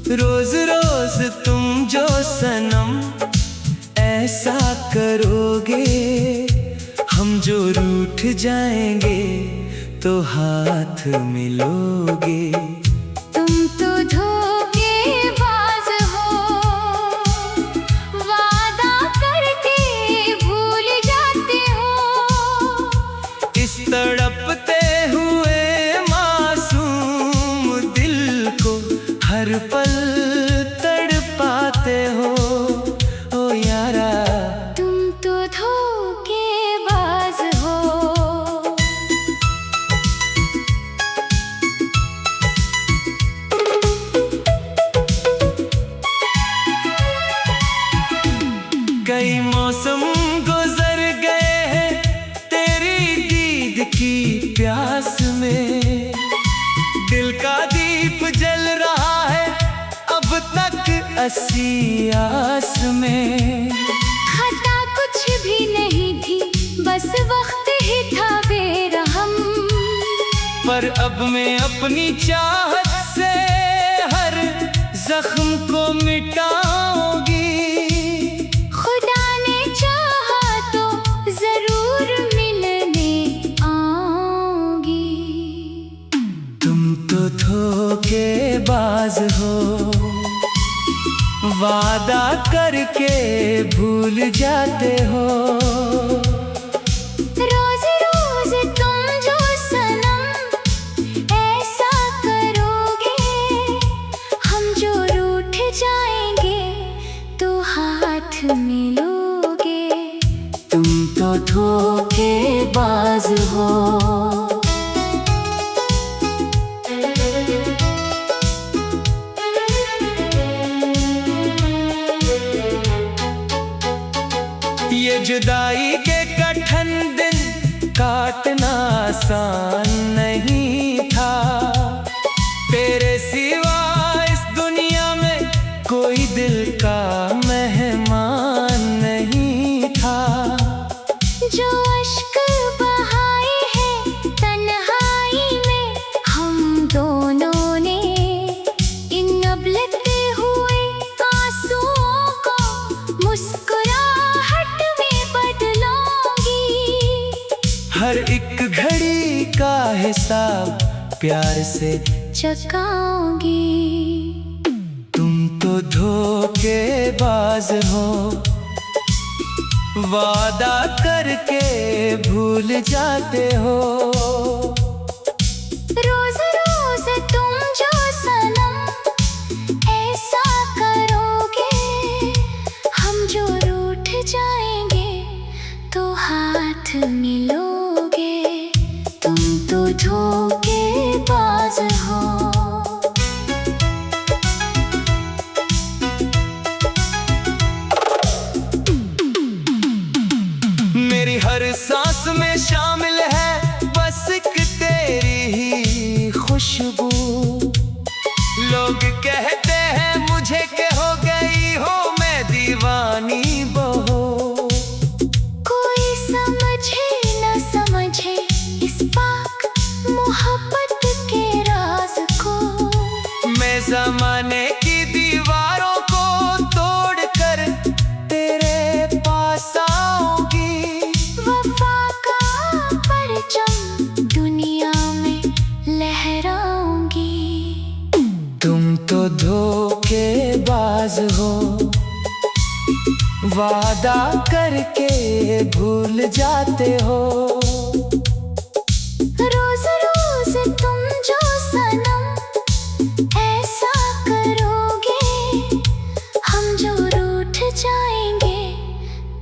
रोज रोज तुम जो सनम ऐसा करोगे, हम जो रूठ जाएंगे तो हाथ मिलोगे। तुम तो धोखेबाज हो, वादा करके भूल जाते हो। इस तड़पते हुए मासूम दिल को हर पल तड़पाते हो। ओ यारा तुम तो धोखेबाज हो। कई मौसम गुजर गए हैं तेरी दीद की प्यास में। दिल का दीप जल रहा है अब तक असी आस में। खता कुछ भी नहीं थी, बस वक्त ही था बेरहम। पर अब मैं अपनी चाहत से हर जख्म को मिटाऊंगी। खुदा ने चाहा तो जरूर मिलने आऊंगी। तुम तो धोखेबाज हो, वादा करके भूल जाते हो। रोज रोज तुम जो सनम ऐसा करोगे, हम जो रूठ जाएंगे तो हाथ मिलोगे। तुम तो धोखेबाज हो। ये जुदाई के कठिन दिन काटना आसान नहीं था। तेरे सिवा इस दुनिया में कोई दिल का मेहमान नहीं था। जो अश्क बहाए हैं तन्हाई में हम दोनों ने, इन अबलते हुए आंसुओं को मुस्कुराहट में बदलूंगी। हर एक घड़ी का हिसाब प्यार से चुकाऊंगी। तुम तो धोखेबाज हो, वादा करके भूल जाते हो। रोज रोज तुम जो सनम ऐसा करोगे, हम जो रूठ जाएंगे तो हाथ मिलोगे। तुम तो धोखेबाज हो। मेरी हर सांस में शामिल है बस एक तेरी ही खुशबू। लोग कहते हैं मुझे कि हो गई हो मैं दीवानी बहू। कोई समझे न समझे इस पाक मोहब्बत के राज को। मैं ज़माने की दीवारों को तोड़कर तेरे पास आऊंगी। वफा का परचम दुनिया में लहराऊंगी। तुम तो धोखेबाज हो, वादा करके भूल जाते हो। रोज रोज तुम जो सनम ऐसा करोगे, हम जो रूठ जाएंगे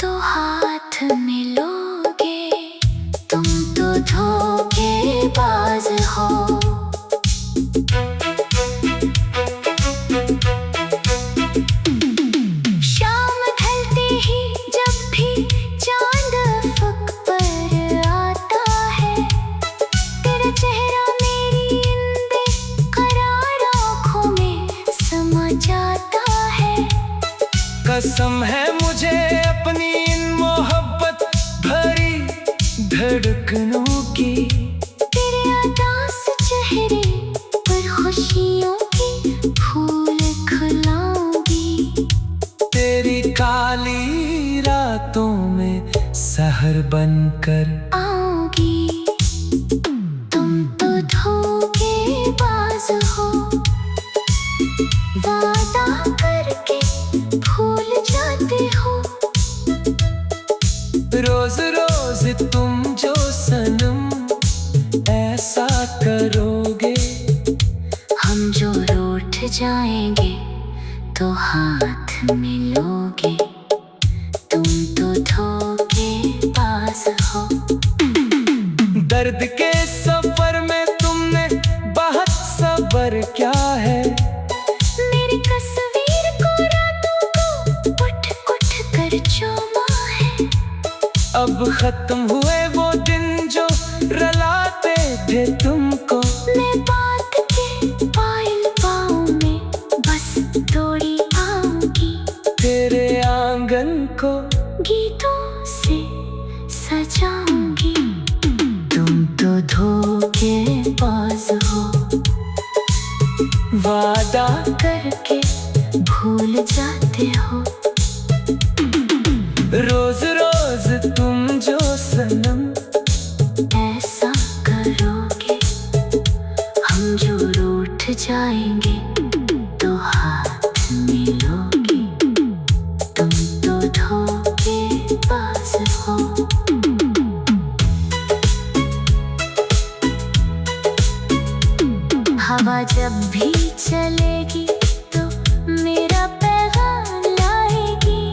तो हाथ मिलोगे। तुम तो धोखेबाज हो। शाम ढलते ही जब भी चांद अफ़क़ पर आता है, तेरा चेहरा मेरी इन बेक़रार आँखों में समा जाता है। कसम है मुझे अपनी इन मोहब्बत भरी धड़कनों की। तेरे उदास चेहरे पर खुशियों के फूल बनकर आओगी। तुम तो धोखेबाज हो, वादा करके भूल जाते हो। रोज रोज तुम जो सनम ऐसा करोगे, हम जो रूठ जाएंगे तो हाथ मिलोगे। तुम तो धोखेबाज हो। दर्द के सफर में तुमने बहुत सब्र क्या है। मेरी तस्वीर को रातों को उठ उठ कर चूमा है। अब खत्म हुए वो दिन जो रुलाते थे तुमको। मैं बात के पायल पाँव में बस दौड़ी आऊंगी। तेरे आंगन को गीतों से सजाऊंगी। तुम तो धोखेबाज हो, वादा करके भूल जाते हो। रोज रोज तुम जो सनम ऐसा करोगे, हम जो रूठ जाएंगे तो हाथ मिलोगे। तुम तो धोखेबाज हो। हवा जब भी चलेगी तो मेरा पैगाम लाएगी।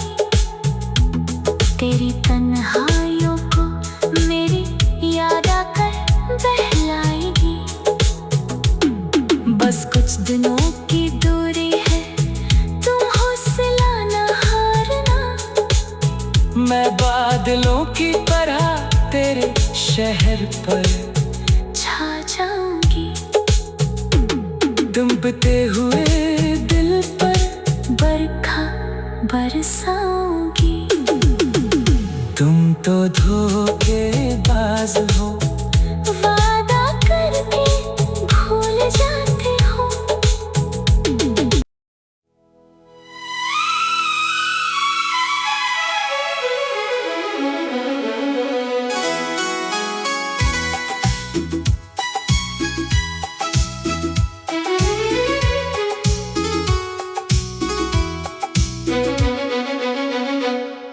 तेरी तन्हाइयों को मेरी याद आकर बहलाएगी। बस कुछ दिनों की दूरी है, तुम हौसला न हारना। मैं बादलों की तरह तेरे शहर पर छा जाऊंगी। डूबते हुए दिल पर बरखा बरसाऊंगी। तुम तो धोखेबाज हो, वादा करके भूल जाते हो।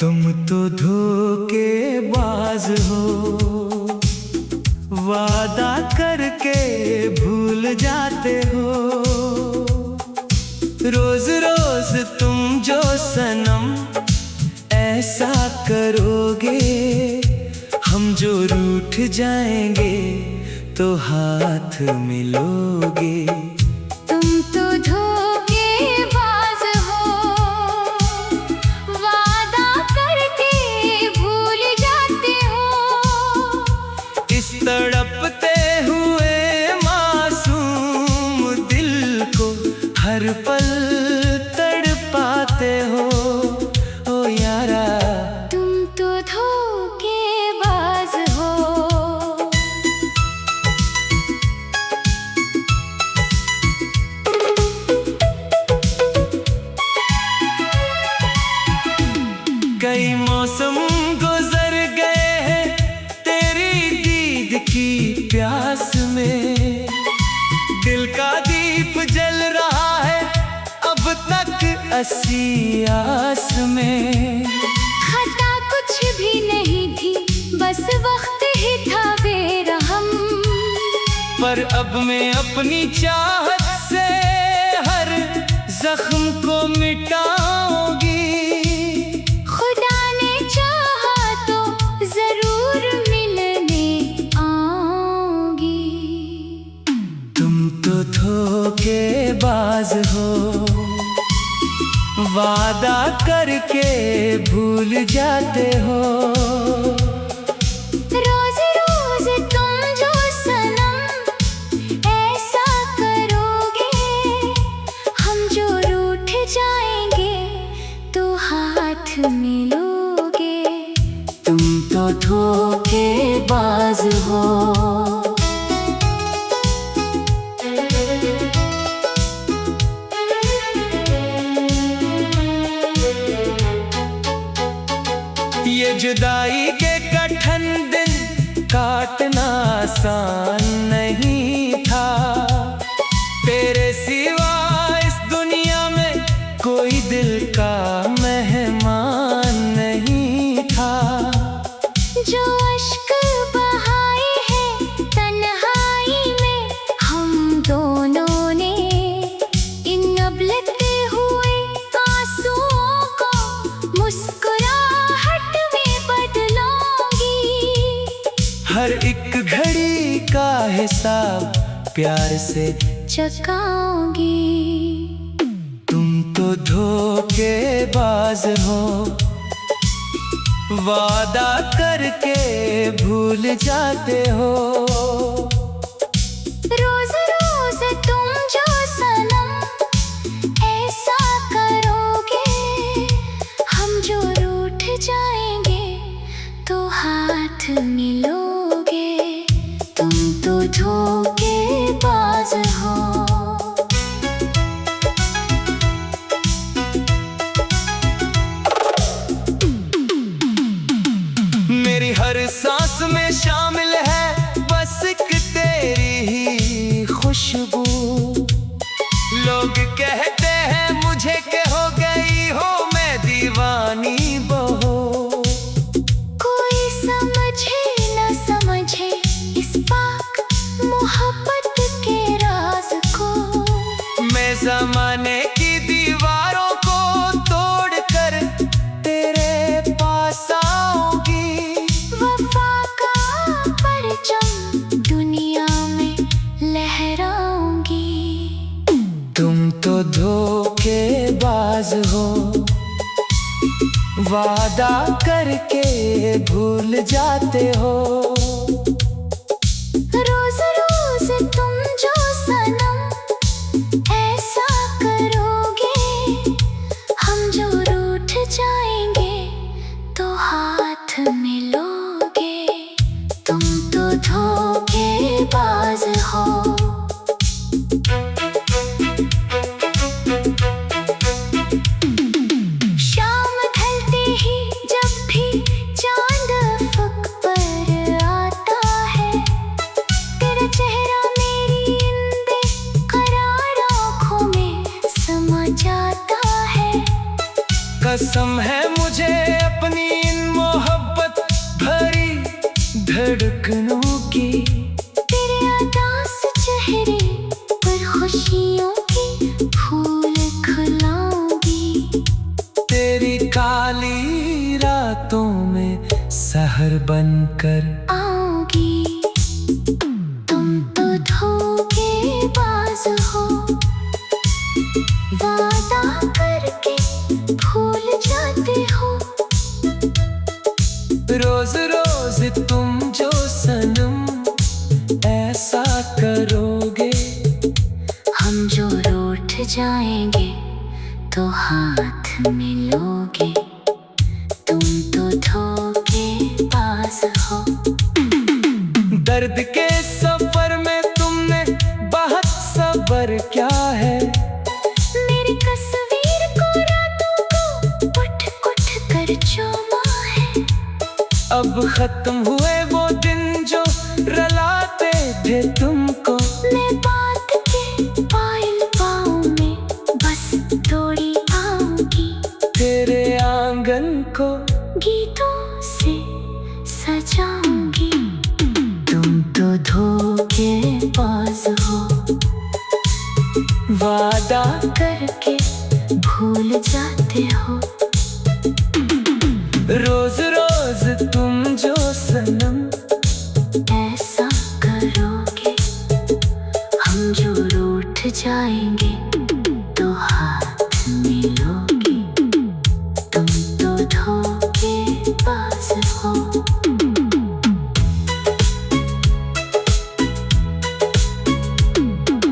तुम तो धोखेबाज हो, वादा करके भूल जाते हो। रोज रोज तुम जो सनम ऐसा करोगे, हम जो रूठ जाएंगे तो हाथ मिलोगे। तुम तो धोखेबाज हो, वादा करके भूल जाते हो। इस तड़पते हुए मासूम दिल को हर पल तड़पाते हो। ओ यारा तुम तो धोखेबाज हो। कई मौसम गुजर गए हैं तेरी दीद की प्यास में। दिल का दीप जल रहा है अब तक असी आस में। खता कुछ भी नहीं थी, बस वक्त ही था बेरहम। पर अब मैं अपनी चाहत से हर जख्म को मिटाऊंगी। खुदा ने चाहा तो जरूर मिलने आऊंगी। तुम तो धोखेबाज हो, वादा करके भूल जाते हो। रोज रोज तुम जो सनम ऐसा करोगे, हम जो रूठ जाएंगे तो हाथ मिलोगे। तुम तो धोखेबाज हो। ये जुदाई के कठन कोई दिल का मेहमान नहीं था। जो अश्क बहाए हैं तन्हाई में हम दोनों ने, इन उबलते हुए आंसुओं को मुस्कुराहट में बदलूंगी। हर एक घड़ी का हिसाब प्यार से चुकाऊंगी। तुम तो धोखेबाज हो, वादा करके भूल जाते हो। रोज रोज तुम जो सनम ऐसा करोगे, हम जो रूठ जाएंगे तो हाथ मिलोगे। तुम तो धोखेबाज हो। मेरी हर सांस में शामिल है बस एक तेरी ही खुशबू। लोग कहते हैं मुझे कि हो गई हो मैं दीवानी बहू। कोई समझे न समझे इस पाक मोहब्बत के राज को। मैं ज़माने की दीवारों को तोड़कर तेरे पास आऊंगी। वफा का परचम दुनिया में लहराऊंगी। तुम तो धोखेबाज हो, वादा करके भूल जाते हो। रोज रोज तुम जो सनम ऐसा करोगे, हम जो रूठ जाएंगे तो हाथ मिलोगे। तुम तो धोखेबाज हो। शाम ढलते ही जब भी चांद अफ़क़ पर आता है, तेरा चेहरा मेरी इन बेक़रार आँखों में समा जाता है। कसम है मुझे अपनी इन मोहब्बत भरी धड़कनों की। तेरे उदास चेहरे पर खुशियों की फूल खिलाऊंगी। तेरी काली रातों में सहर बनकर आऊंगी। तुम तो धोखेबाज हो, वादा करके भूल जाते हो। रोज रोज तुम जो सनम ऐसा करोगे, हम जो रूठ जाएंगे तो हाथ मिलोगे। तुम तो धोखेबाज हो। दर्द के सफर में तुमने बहुत सब्र क्या है। मेरी तस्वीर को रातों को उठ उठ कर चूमा है। अब खत्म हुए वो दिन जो रुलाते थे तुमको। मैं बात के पायल पाँव में बस दौड़ी आऊंगी। तेरे आंगन को गीतों से सजाऊंगी। तुम तो धोखेबाज हो, वादा करके भूल जाते हो। रोज रोज तुम जो सनम ऐसा करोगे, हम जो रूठ जाएंगे तो हाथ मिलोगे। तुम तो धोखेबाज हो।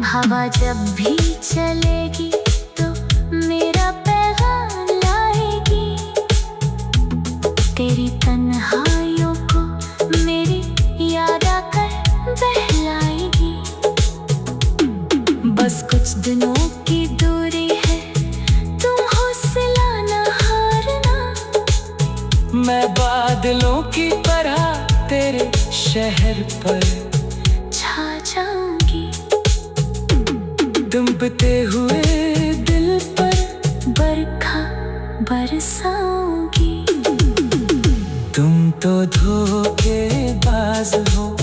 हवा जब भी चलेगी तो मेरा पैगाम लाएगी। तेरी तन्हाइयों को मेरी याद आकर बहलाएगी। बस कुछ दिनों की दूरी है, तुम हौसला न हारना। मैं बादलों की तरह तेरे शहर पर छा जाऊंगी। दुमते हुए दिल पर बरखा बरसाओगी। तुम तो धोखेबाज हो,